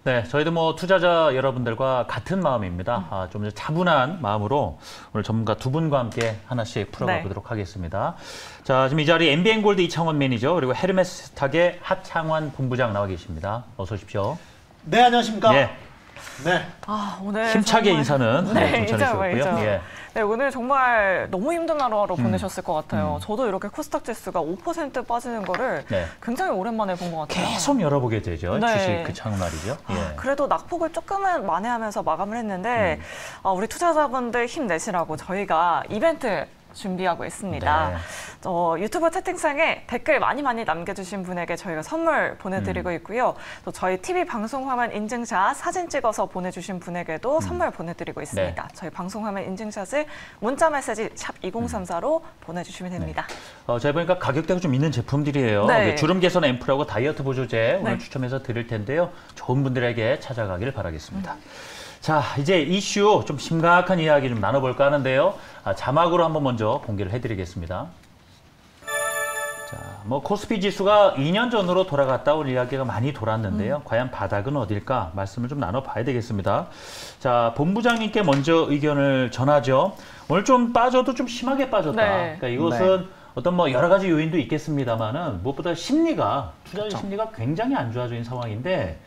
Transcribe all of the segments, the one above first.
네, 저희도 뭐 투자자 여러분들과 같은 마음입니다. 좀 차분한 마음으로 오늘 전문가 두 분과 함께 하나씩 풀어가 보도록 하겠습니다. 자, 지금 이 자리 MBN골드 이창원 매니저 그리고 헤르메스탁의 하창환 본부장 나와 계십니다. 어서 오십시오. 네, 안녕하십니까? 네. 네. 오늘 힘차게 인사는 좀 전해주셨고요. 예. 네, 오늘 정말 너무 힘든 하루 보내셨을 것 같아요. 저도 이렇게 코스닥 지수가 5% 빠지는 거를 굉장히 오랜만에 본 것 같아요. 계속 열어보게 되죠. 주식 그 창 말이죠. 그래도 낙폭을 조금은 만회하면서 마감을 했는데 우리 투자자분들 힘내시라고 저희가 이벤트 준비하고 있습니다. 유튜브 채팅창에 댓글 많이 남겨주신 분에게 저희가 선물 보내드리고 있고요. 또 저희 TV 방송 화면 인증샷 사진 찍어서 보내주신 분에게도 선물 보내드리고 있습니다. 저희 방송 화면 인증샷을 문자 메시지 샵 2034로 보내주시면 됩니다. 제가 보니까 가격대가 좀 있는 제품들이에요. 주름 개선 앰플하고 다이어트 보조제 오늘 추첨해서 드릴 텐데요. 좋은 분들에게 찾아가기를 바라겠습니다. 자, 이제 이슈 좀 심각한 이야기 좀 나눠볼까 하는데요. 자막으로 한번 먼저 공개를 해드리겠습니다. 자, 뭐 코스피 지수가 2년 전으로 돌아갔다 올 이야기가 많이 돌았는데요. 과연 바닥은 어딜까? 말씀을 좀 나눠봐야 되겠습니다. 자, 본부장님께 먼저 의견을 전하죠. 오늘 좀 빠져도 좀 심하게 빠졌다. 그러니까 이것은 어떤 뭐 여러 가지 요인도 있겠습니다만은 무엇보다 심리가, 투자자 심리가 굉장히 안 좋아진 상황인데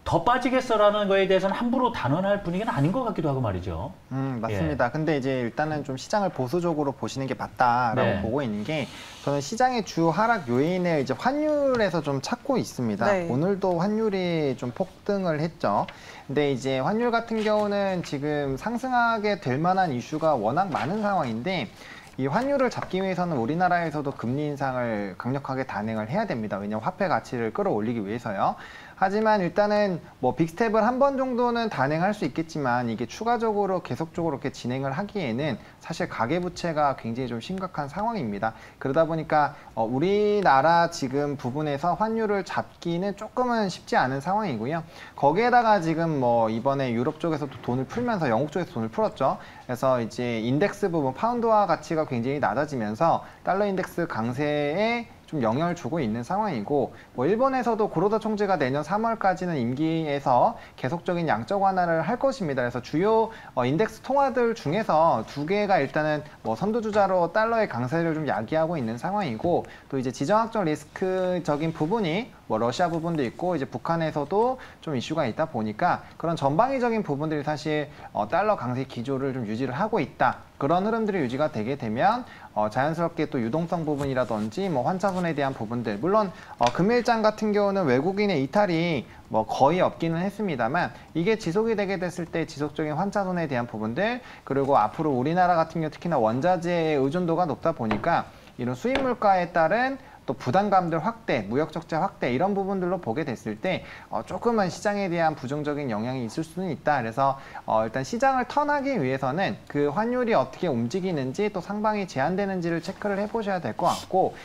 더 빠지겠어라는 거에 대해서는 함부로 단언할 분위기는 아닌 것 같기도 하고 말이죠. 맞습니다. 근데 이제 일단은 좀 시장을 보수적으로 보시는 게 맞다라고 보고 있는 게 저는 시장의 주 하락 요인을 이제 환율에서 좀 찾고 있습니다. 오늘도 환율이 좀 폭등을 했죠. 근데 이제 환율 같은 경우는 지금 상승하게 될 만한 이슈가 워낙 많은 상황인데 이 환율을 잡기 위해서는 우리나라에서도 금리 인상을 강력하게 단행을 해야 됩니다. 왜냐하면 화폐 가치를 끌어올리기 위해서요. 하지만 일단은 뭐 빅스텝을 한 번 정도는 단행할 수 있겠지만 이게 추가적으로 계속적으로 이렇게 진행을 하기에는 사실 가계부채가 굉장히 좀 심각한 상황입니다. 그러다 보니까 우리나라 지금 부분에서 환율을 잡기는 조금은 쉽지 않은 상황이고요. 거기에다가 지금 뭐 이번에 유럽 쪽에서도 돈을 풀면서 영국 쪽에서 돈을 풀었죠. 그래서 이제 인덱스 부분 파운드화 가치가 굉장히 낮아지면서 달러 인덱스 강세에 좀 영향을 주고 있는 상황이고 뭐 일본에서도 구로다 총재가 내년 3월까지는 임기에서 계속적인 양적 완화를 할 것입니다. 그래서 주요 인덱스 통화들 중에서 두 개가 일단은 뭐 선두주자로 달러의 강세를 좀 야기하고 있는 상황이고 또 이제 지정학적 리스크적인 부분이 뭐 러시아 부분도 있고 이제 북한에서도 좀 이슈가 있다 보니까 그런 전방위적인 부분들이 사실 달러 강세 기조를 좀 유지를 하고 있다. 그런 흐름들이 유지가 되게 되면 자연스럽게 또 유동성 부분이라든지 뭐 환차손에 대한 부분들 물론 금일장 같은 경우는 외국인의 이탈이 뭐 거의 없기는 했습니다만 이게 지속이 되게 됐을 때 지속적인 환차손에 대한 부분들 그리고 앞으로 우리나라 같은 경우 특히나 원자재의 의존도가 높다 보니까 이런 수입 물가에 따른 또 부담감들 확대, 무역 적자 확대 이런 부분들로 보게 됐을 때 조금은 시장에 대한 부정적인 영향이 있을 수는 있다. 그래서 일단 시장을 턴하기 위해서는 그 환율이 어떻게 움직이는지 또 상방이 제한되는지를 체크를 해보셔야 될 것 같고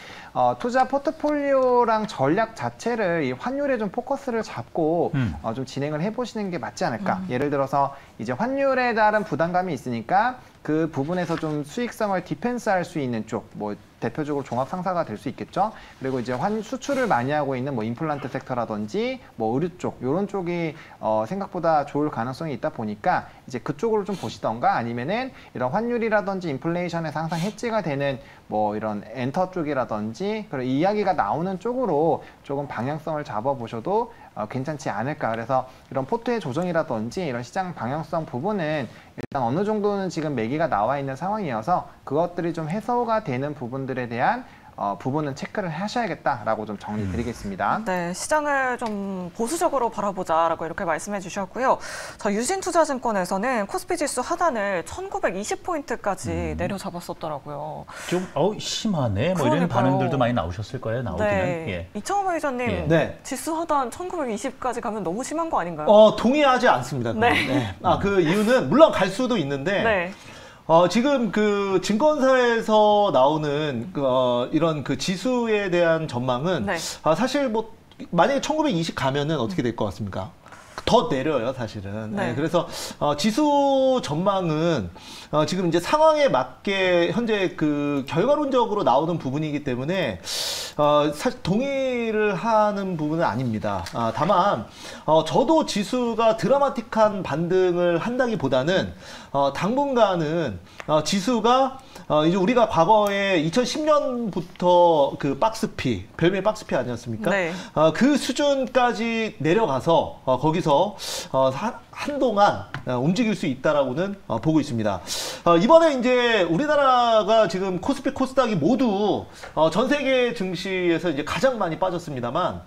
투자 포트폴리오랑 전략 자체를 이 환율에 좀 포커스를 잡고 좀 진행을 해보시는 게 맞지 않을까. 예를 들어서 이제 환율에 따른 부담감이 있으니까 그 부분에서 좀 수익성을 디펜스할 수 있는 쪽, 뭐 대표적으로 종합 상사가 될 수 있겠죠. 그리고 이제 수출을 많이 하고 있는 뭐 임플란트 섹터라든지 뭐 의류 쪽 이런 쪽이 생각보다 좋을 가능성이 있다 보니까 이제 그쪽으로 좀 보시던가 아니면은 이런 환율이라든지 인플레이션에서 항상 해지가 되는 뭐 이런 엔터 쪽이라든지 그런 이야기가 나오는 쪽으로 조금 방향성을 잡아보셔도 괜찮지 않을까. 그래서 이런 포트의 조정이라든지 이런 시장 방향성 부분은 일단 어느 정도는 지금 매기가 나와 있는 상황이어서 그것들이 좀 해소가 되는 부분들에 대한 부분은 체크를 하셔야겠다라고 좀 정리 드리겠습니다. 네, 시장을 좀 보수적으로 바라보자라고 이렇게 말씀해 주셨고요. 자, 유진투자증권에서는 코스피 지수 하단을 1920포인트까지 내려잡았었더라고요. 좀 심하네. 뭐 이런 반응들도 많이 나오셨을 거예요. 나오기는. 이창원 매니저님, 지수 하단 1920까지 가면 너무 심한 거 아닌가요? 동의하지 않습니다. 그 이유는 물론 갈 수도 있는데 지금 그 증권사에서 나오는 이런 그 지수에 대한 전망은 사실 뭐 만약에 1920 가면은 어떻게 될 것 같습니까? 더 내려요, 사실은. 네. 그래서 지수 전망은 지금 이제 상황에 맞게 현재 그 결과론적으로 나오는 부분이기 때문에 사실 동의를 하는 부분은 아닙니다. 다만 저도 지수가 드라마틱한 반등을 한다기보다는 당분간은 지수가 이제 우리가 과거에 2010년부터 그 박스피, 별명이 박스피 아니었습니까? 네. 그 수준까지 내려가서 거기서 한동안 움직일 수 있다라고는 보고 있습니다. 이번에 이제 우리나라가 지금 코스피, 코스닥이 모두 전 세계 증시에서 이제 가장 많이 빠졌습니다만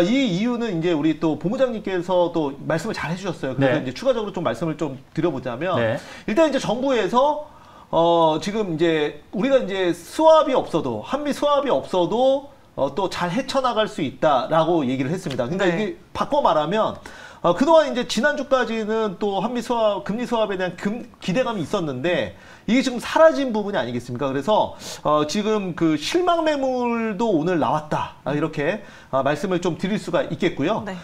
이 이유는 이제 우리 또 본부장님께서 또 말씀을 잘 해주셨어요. 그래서 이제 추가적으로 좀 말씀을 좀 드려보자면 일단 이제 정부에서 지금 이제 우리가 이제 수합이 없어도 한미 수합이 없어도 또 잘 헤쳐나갈 수 있다라고 얘기를 했습니다. 그러니까 이게 바꿔 말하면 그동안 이제 지난주까지는 또 한미 수합, 금리 수합에 대한 기대감이 있었는데 이게 지금 사라진 부분이 아니겠습니까? 그래서 지금 그 실망 매물도 오늘 나왔다. 이렇게 말씀을 좀 드릴 수가 있겠고요. 네.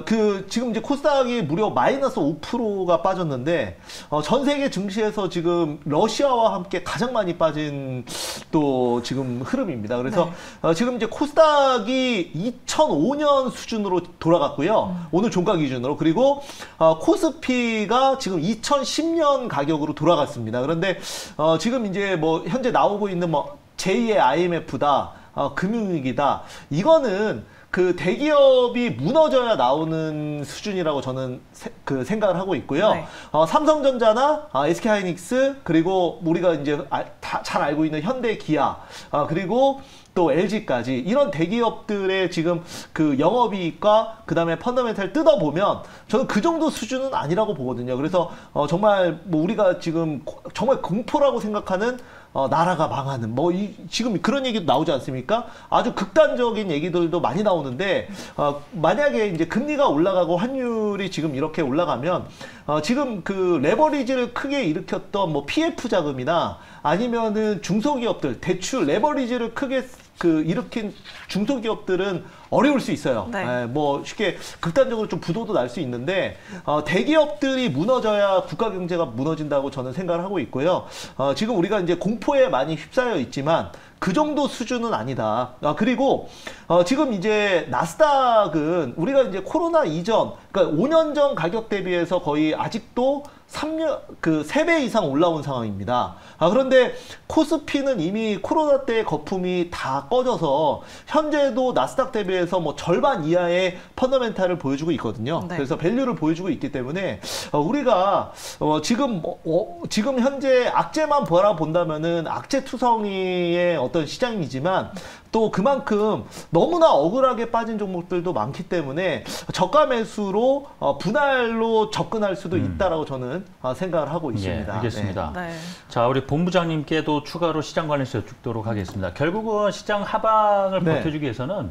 그 지금 이제 코스닥이 무려 마이너스 5%가 빠졌는데 전 세계 증시에서 지금 러시아와 함께 가장 많이 빠진 또 지금 흐름입니다. 그래서 지금 이제 코스닥이 2005년 수준으로 돌아갔고요. 오늘 종가 기준으로. 그리고 코스피가 지금 2010년 가격으로 돌아갔습니다. 그런데 지금 이제 뭐 현재 나오고 있는 뭐 제2의 IMF다, 금융위기다. 이거는 그 대기업이 무너져야 나오는 수준이라고 저는 생각을 하고 있고요. 네. 삼성전자나 SK하이닉스 그리고 우리가 이제 잘 알고 있는 현대, 기아 그리고 또 LG까지 이런 대기업들의 지금 그 영업이익과 그 다음에 펀더멘탈 뜯어보면 저는 그 정도 수준은 아니라고 보거든요. 그래서 정말 뭐 우리가 지금 정말 공포라고 생각하는 나라가 망하는 지금 그런 얘기도 나오지 않습니까? 아주 극단적인 얘기들도 많이 나오는데 만약에 이제 금리가 올라가고 환율이 지금 이렇게 올라가면 지금 그 레버리지를 크게 일으켰던 뭐 PF 자금이나 아니면은 중소기업들 대출 레버리지를 크게 일으킨 중소기업들은 어려울 수 있어요. 네. 뭐 쉽게 극단적으로 좀 부도도 날 수 있는데 대기업들이 무너져야 국가 경제가 무너진다고 저는 생각을 하고 있고요. 지금 우리가 이제 공포에 많이 휩싸여 있지만 그 정도 수준은 아니다. 그리고 지금 이제 나스닥은 우리가 이제 코로나 이전, 그러니까 5년 전 가격 대비해서 거의 아직도 3배 이상 올라온 상황입니다. 그런데 코스피는 이미 코로나 때 거품이 다 꺼져서 현재도 나스닥 대비해서 뭐 절반 이하의 펀더멘탈을 보여주고 있거든요. 네. 그래서 밸류를 보여주고 있기 때문에 우리가 지금 현재 악재만 바라본다면은 악재투성이의 어떤 시장이지만 또 그만큼 너무나 억울하게 빠진 종목들도 많기 때문에 저가 매수로 분할로 접근할 수도 있다라고 저는 생각을 하고 있습니다. 예, 알겠습니다. 네. 자, 우리 본부장님께도 추가로 시장 관련해서 여쭙도록 하겠습니다. 결국은 시장 하방을 버텨주기 위해서는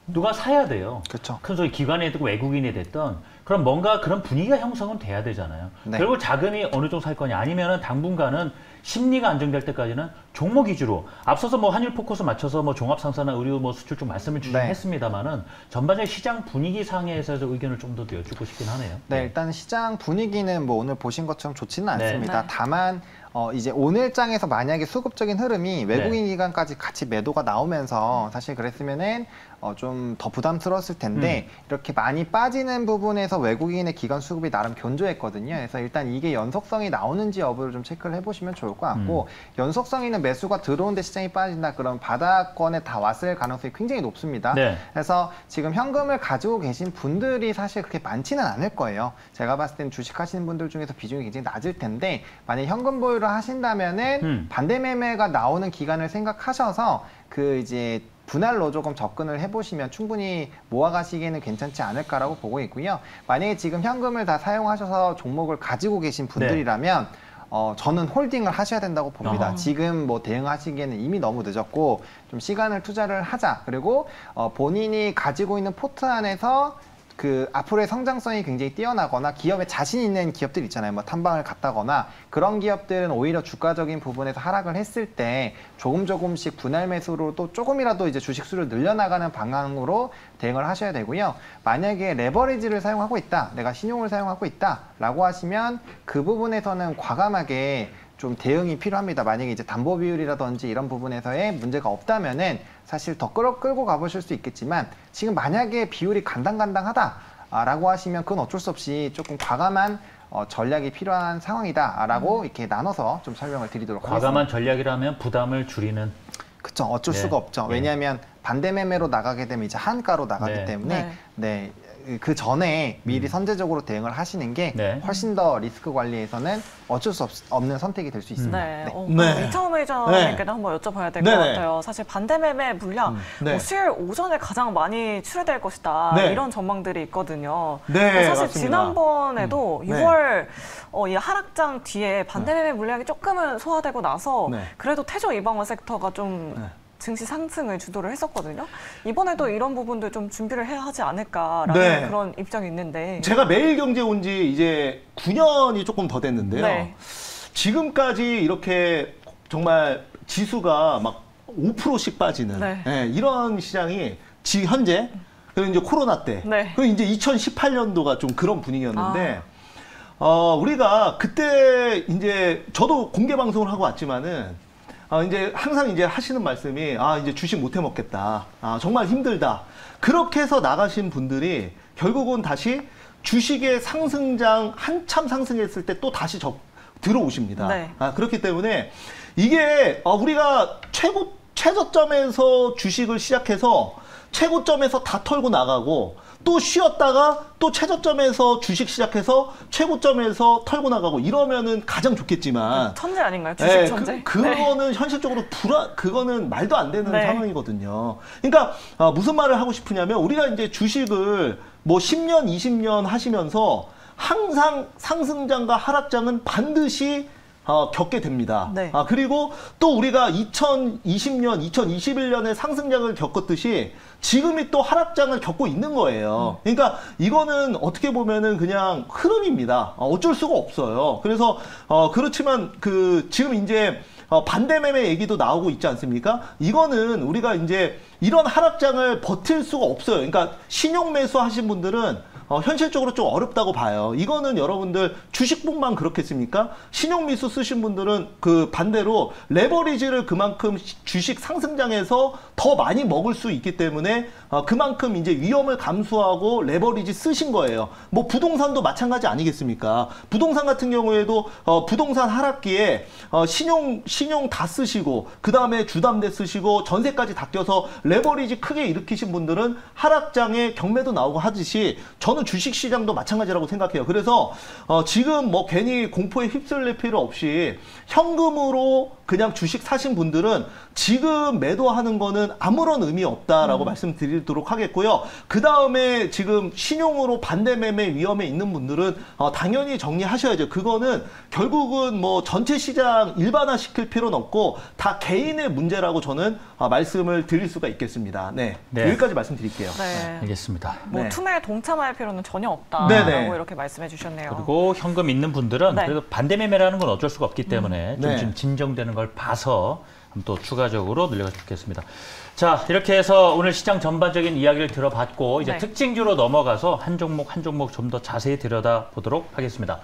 누가 사야 돼요. 그렇죠. 큰 소위 기관이 됐고 외국인이 됐던 그럼 뭔가 그런 분위기가 형성은 돼야 되잖아요. 네. 결국 자금이 어느 정도 살 거냐 아니면은 당분간은 심리가 안정될 때까지는 종목 위주로 앞서서 뭐 환율 포커스 맞춰서 뭐 종합 상사나 의류 뭐 수출 쪽 말씀을 주긴 했습니다만은 전반적인 시장 분위기 상에서 의견을 좀 더 여쭙고 싶긴 하네요. 네, 일단 시장 분위기는 뭐 오늘 보신 것처럼 좋지는 않습니다. 다만 이제 오늘장에서 만약에 수급적인 흐름이 외국인 기관까지 같이 매도가 나오면서 사실 그랬으면은 좀 더 부담스러웠을 텐데 이렇게 많이 빠지는 부분에서 외국인의 기관 수급이 나름 견조했거든요. 그래서 일단 이게 연속성이 나오는지 여부를 좀 체크를 해보시면 좋을 것 같고 연속성 있는 매수가 들어오는데 시장이 빠진다 그럼 바닥권에 다 왔을 가능성이 굉장히 높습니다. 네. 그래서 지금 현금을 가지고 계신 분들이 사실 그렇게 많지는 않을 거예요. 제가 봤을 때는 주식하시는 분들 중에서 비중이 굉장히 낮을 텐데 만약 현금 보유를 하신다면은 반대 매매가 나오는 기간을 생각하셔서 이제 분할로 조금 접근을 해보시면 충분히 모아가시기에는 괜찮지 않을까라고 보고 있고요. 만약에 지금 현금을 다 사용하셔서 종목을 가지고 계신 분들이라면 저는 홀딩을 하셔야 된다고 봅니다. 지금 뭐 대응하시기에는 이미 너무 늦었고 좀 시간을 투자를 하자. 그리고 본인이 가지고 있는 포트 안에서 그 앞으로의 성장성이 굉장히 뛰어나거나 기업에 자신 있는 기업들 있잖아요. 뭐 탐방을 갔다거나 그런 기업들은 오히려 주가적인 부분에서 하락을 했을 때 조금씩 분할 매수로 또 조금이라도 이제 주식 수를 늘려나가는 방향으로 대응을 하셔야 되고요. 만약에 레버리지를 사용하고 있다, 내가 신용을 사용하고 있다라고 하시면 그 부분에서는 과감하게 좀 대응이 필요합니다. 만약에 이제 담보 비율이라든지 이런 부분에서의 문제가 없다면은 사실 더 끌고 가보실 수 있겠지만 지금 만약에 비율이 간당간당하다라고 하시면 그건 어쩔 수 없이 조금 과감한 전략이 필요한 상황이다라고 이렇게 나눠서 좀 설명을 드리도록 하겠습니다. 과감한 전략이라면 부담을 줄이는. 그렇죠. 어쩔 수가 없죠. 왜냐하면 반대 매매로 나가게 되면 이제 한가로 나가기 때문에 그 전에 미리 선제적으로 대응을 하시는 게 훨씬 더 리스크 관리에서는 어쩔 수 없는 선택이 될 수 있습니다. 이창호 매니저님께도 한번 여쭤봐야 될 것 같아요. 사실 반대 매매 물량 수요일 오전에 가장 많이 출회될 것이다 이런 전망들이 있거든요. 사실 맞습니다. 지난번에도 6월 이 하락장 뒤에 반대 매매 물량이 조금은 소화되고 나서 그래도 태조 이방원 섹터가 좀 증시 상승을 주도를 했었거든요. 이번에도 이런 부분들 좀 준비를 해야 하지 않을까라는 그런 입장이 있는데. 제가 매일경제 온 지 이제 9년이 조금 더 됐는데요. 지금까지 이렇게 정말 지수가 막 5%씩 빠지는 이런 시장이 현재 그리고 이제 코로나 때 그리고 이제 2018년도가 좀 그런 분위기였는데 우리가 그때 이제 저도 공개 방송을 하고 왔지만은 이제 항상 이제 하시는 말씀이 이제 주식 못 해 먹겠다. 정말 힘들다. 그렇게 해서 나가신 분들이 결국은 다시 주식의 상승장 한참 상승했을 때 또 다시 들어오십니다. 그렇기 때문에 이게 우리가 최저점에서 주식을 시작해서 최고점에서 다 털고 나가고 또 쉬었다가 또 최저점에서 주식 시작해서 최고점에서 털고 나가고 이러면은 가장 좋겠지만 천재 아닌가요? 주식 천재? 그거는 현실적으로 그거는 말도 안 되는 상황이거든요. 그러니까 무슨 말을 하고 싶으냐면 우리가 이제 주식을 뭐 10년, 20년 하시면서 항상 상승장과 하락장은 반드시 겪게 됩니다. 그리고 또 우리가 2020년, 2021년에 상승장을 겪었듯이 지금이 또 하락장을 겪고 있는 거예요. 그러니까 이거는 어떻게 보면은 그냥 흐름입니다. 어쩔 수가 없어요. 그래서 그렇지만 지금 이제 반대 매매 얘기도 나오고 있지 않습니까? 이거는 우리가 이제 이런 하락장을 버틸 수가 없어요. 그러니까 신용 매수 하신 분들은 현실적으로 좀 어렵다고 봐요. 이거는 여러분들 주식뿐만 그렇겠습니까? 신용미수 쓰신 분들은 그 반대로 레버리지를 그만큼 주식 상승장에서 더 많이 먹을 수 있기 때문에 그만큼 이제 위험을 감수하고 레버리지 쓰신 거예요. 뭐 부동산도 마찬가지 아니겠습니까? 부동산 같은 경우에도 부동산 하락기에 신용 다 쓰시고 그 다음에 주담대 쓰시고 전세까지 다 껴서 레버리지 크게 일으키신 분들은 하락장에 경매도 나오고 하듯이 저는 주식시장도 마찬가지라고 생각해요. 그래서 지금 뭐 괜히 공포에 휩쓸릴 필요 없이 현금으로 그냥 주식 사신 분들은 지금 매도하는 거는 아무런 의미 없다라고 말씀드리도록 하겠고요. 그 다음에 지금 신용으로 반대 매매 위험에 있는 분들은 당연히 정리하셔야죠. 그거는 결국은 뭐 전체 시장 일반화시킬 필요는 없고 다 개인의 문제라고 저는 말씀을 드릴 수가 있겠습니다. 여기까지 말씀드릴게요. 알겠습니다. 뭐 투매에 동참할 필요는 전혀 없다라고 이렇게 말씀해 주셨네요. 그리고 현금 있는 분들은 그래도 반대 매매라는 건 어쩔 수가 없기 때문에 좀 진정되는 걸 봐서 또 추가적으로 늘려가 좋겠습니다. 자, 이렇게 해서 오늘 시장 전반적인 이야기를 들어봤고 이제 특징주로 넘어가서 한 종목 한 종목 좀 더 자세히 들여다보도록 하겠습니다.